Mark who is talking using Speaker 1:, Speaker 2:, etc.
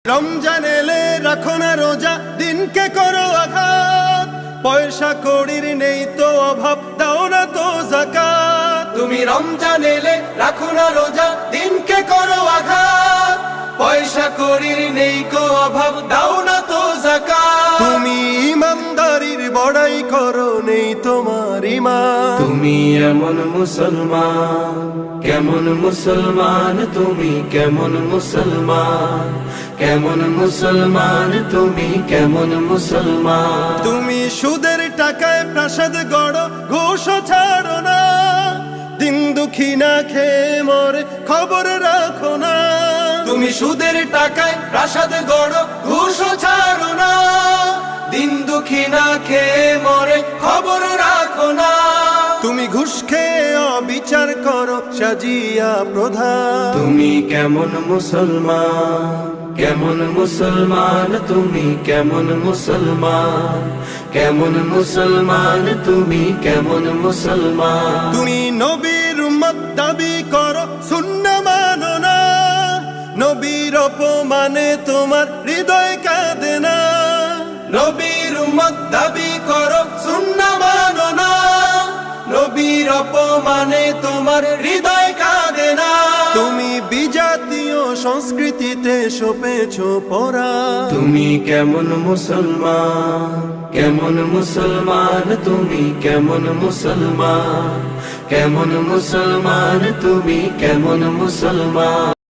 Speaker 1: রমজান এলে রাখো না রোজা, দিনকে করো আঘাত। পয়সা কড়ির নেই তো অভাব, দাও না তো যাকাত।
Speaker 2: তুমি রমজান এলে রাখো না রোজা, দিনকে করো আঘাত। পয়সা কড়ির নেই কো অভাব, দাও না তো যাকাত।
Speaker 1: তুমি ইমানদারির বড়াই করো, নেই তোমার ঈমান।
Speaker 2: তুমি এমন মুসলমান, কেমন মুসলমান তুমি, কেমন মুসলমান, কেমন মুসলমান তুমি, কেমন মুসলমান।
Speaker 1: তুমি সুদের টাকায় প্রাসাদ গড়ো, ঘুষও ছাড়ো না। দিন দুঃখী না খেয়ে মরে, খবর রাখো না।
Speaker 2: তুমি সুদের টাকায় প্রাসাদ গড়ো, ঘুষও ছাড়ো না। দিন দুঃখী না খেয়ে মরে, খবর রাখো না।
Speaker 1: তুমি ঘুষ খেয়ে অবিচার করো, সাজিয়া প্রধান।
Speaker 2: তুমি কেমন মুসলমান, কেমন মুসলমান তুমি, কেমন মুসলমান, কেমন মুসলমান তুমি, কেমন মুসলমান।
Speaker 1: তুমি নবীর উম্মত দাবি করো, সুন্নাহ মানো না। নবীর অপমানে তোমার হৃদয় কাঁদে না।
Speaker 2: নবীর উম্মত দাবি করো, সুন্নাহ মানো না। নবীর অপমানে তোমার হৃদয় কাঁদে না।
Speaker 1: তুমি বিজাতীয় সংস্কৃতিতে সপেছো পরা।
Speaker 2: তুমি কেমন মুসলমান, কেমন মুসলমান তুমি, কেমন মুসলমান, কেমন মুসলমান তুমি, কেমন মুসলমান।